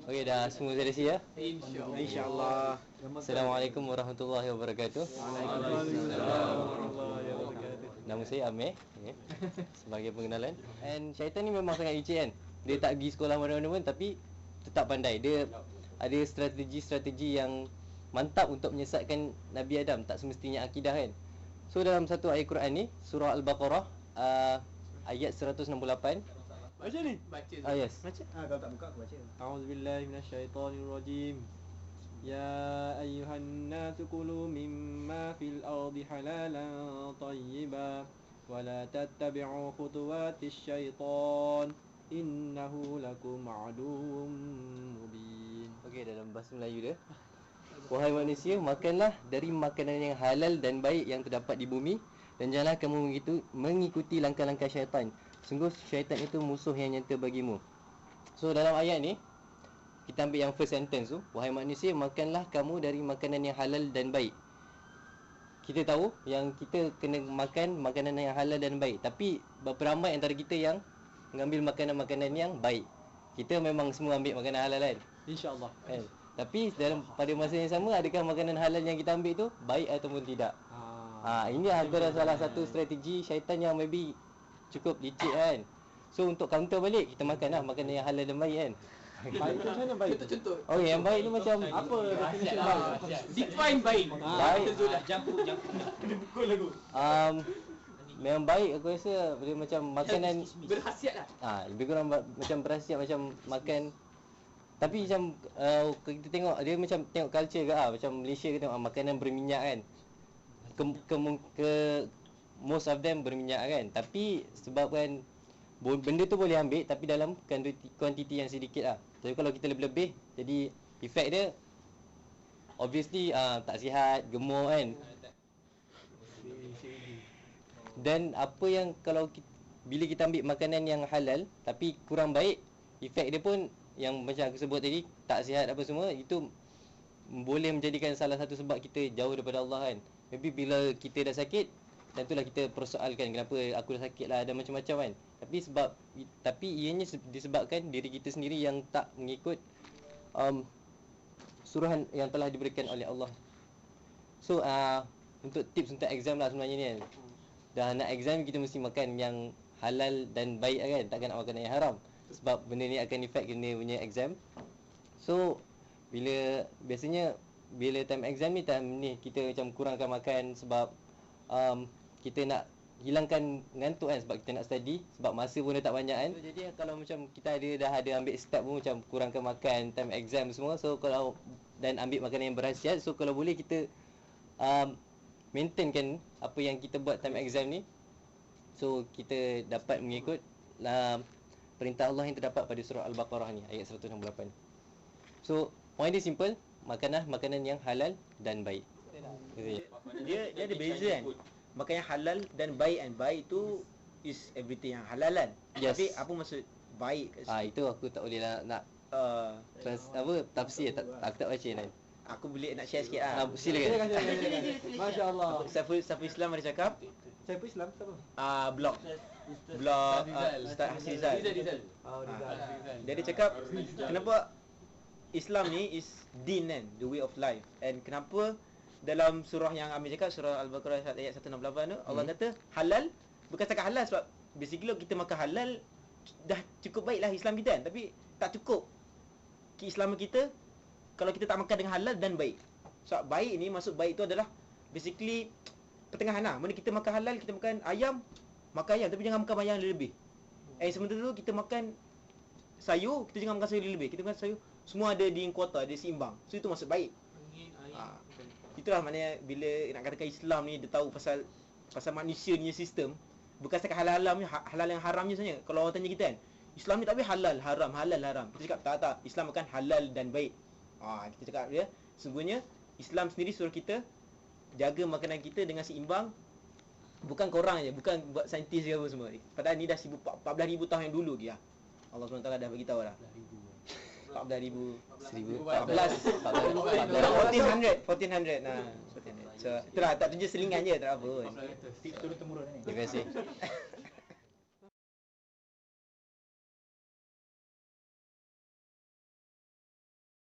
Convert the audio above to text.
Okey, dah semua selesai ya? InsyaAllah. Assalamualaikum warahmatullahi wabarakatuh. Waalaikumsalam warahmatullahi wabarakatuh. Nama saya Amir, okay, sebagai pengenalan. And Syaitan ni memang sangat licik kan. Dia tak pergi sekolah mana-mana pun tapi tetap pandai. Dia ada strategi-strategi yang mantap untuk menyesatkan Nabi Adam, tak semestinya akidah kan. So dalam satu ayat Quran ni, surah Al-Baqarah ayat 168. Baca ni. Yes. Baca. Kalau tak buka aku baca. A'udzubillahi minasyaitonirrajim. Ya ayyuhan nasu kulu mimma fil ardi halalan tayyiban wa la tattabi'u khutuwatis syaitan innahu lakum aduwwum mubin. Okey, dalam bahasa Melayu dia, wahai manusia, makanlah dari makanan yang halal dan baik yang terdapat di bumi, dan janganlah kamu mengikuti langkah-langkah syaitan. Sungguh syaitan itu musuh yang nyata bagimu. So dalam ayat ni, kita ambil yang first sentence tu, wahai manusia, makanlah kamu dari makanan yang halal dan baik. Kita tahu yang kita kena makan makanan yang halal dan baik, tapi berapa ramai antara kita yang mengambil makanan-makanan yang baik? Kita memang semua ambil makanan halal kan? InsyaAllah. Kan? Tapi pada masa yang sama, adakah makanan halal yang kita ambil tu baik ataupun tidak? Ini antara salah satu strategi syaitan yang maybe cukup licik kan. So untuk counter balik, kita makanlah makanan yang halal dan baik kan. Baik tu macam mana baik? Contoh. Oh, yang baik ni macam Apa definition baik? Define baik. Baik. Jampu. Pukul lagu. Memang baik aku rasa dia macam makanan Berkhasiat lah. lebih kurang macam berkhasiat macam makan. Tapi macam kita tengok dia macam tengok culture ke macam Malaysia kita tengok makanan berminyak kan. Most of them berminyak kan. Tapi sebabkan benda tu boleh ambil tapi dalam kuantiti yang sedikit lah. Jadi kalau kita lebih-lebih, jadi efek dia obviously tak sihat, gemuk kan. Dan apa yang kalau bila kita ambil makanan yang halal tapi kurang baik, efek dia pun yang macam aku sebut tadi, tak sihat apa semua, itu boleh menjadikan salah satu sebab kita jauh daripada Allah kan. Maybe bila kita dah sakit, tentulah kita persoalkan kenapa aku dah sakit lah, ada macam-macam kan. Tapi ianya disebabkan diri kita sendiri yang tak mengikut suruhan yang telah diberikan oleh Allah. So untuk tips untuk exam lah sebenarnya ni kan. Dah nak exam, kita mesti makan yang halal dan baik kan, takkan nak makan yang haram. Sebab benda ni akan efek kena punya exam. So biasanya bila time exam ni, time ni kita macam kurangkan makan sebab kita nak hilangkan ngantuk kan, sebab kita nak study, sebab masa pun dah tak banyak kan. So, jadi kalau macam kita dah ada ambil step pun macam kurangkan makan time exam semua. So kalau dan ambil makanan yang berkhasiat, so kalau boleh kita maintainkan apa yang kita buat time exam ni, so kita dapat mengikut perintah Allah yang terdapat pada surah Al-Baqarah ni ayat 168. So point dia simple, makanlah makanan yang halal dan baik. Dia ada beza kan. Makan yang halal dan baik kan. Baik tu is everything yang halal kan. Yes. Tapi apa maksud baik kat situ? Itu aku tak boleh nak tafsir aku tak baca kan. Aku boleh nak share sikit lah. Silakan. Masya Allah. Saiful Islam ada cakap. Saiful Islam siapa? Blog Ustaz Hasizal. Dia ada cakap kenapa Islam ni is din kan, the way of life. And kenapa dalam surah yang Amir cakap, surah Al-Baqarah ayat 168 tu, Allah kata halal, bukan setakat halal sebab basically kita makan halal dah cukup baiklah Islam kita kan. Tapi tak cukup keislaman kita kalau kita tak makan dengan halal dan baik. Sebab baik ni, maksud baik tu adalah basically pertengahan lah. Mana kita makan halal, kita makan ayam, tapi jangan makan ayam lebih. Sementara tu kita makan sayur, kita jangan makan sayur lebih. Kita makan sayur, semua ada di kuota, ada seimbang. So itu maksud baik. Itulah maknanya bila nak katakan Islam ni dia tahu pasal manusia ni sistem, bukan setakat halal yang haramnya saja. Kalau orang tanya kita kan, Islam ni tak boleh halal haram. Kita cakap tak, Islam akan halal dan baik. Kita cakap dia, sesungguhnya Islam sendiri suruh kita jaga makanan kita dengan seimbang. Bukan korang je, bukan buat saintis ke apa semua. Padahal ni dah 14,000 tahun yang dulu dia. Allah SWT dah bagi tahu dah. 1400. Nah, 1400. So, itulah tak tunjuk selingan je, tak apa. Turun temurun ni. Terima kasih.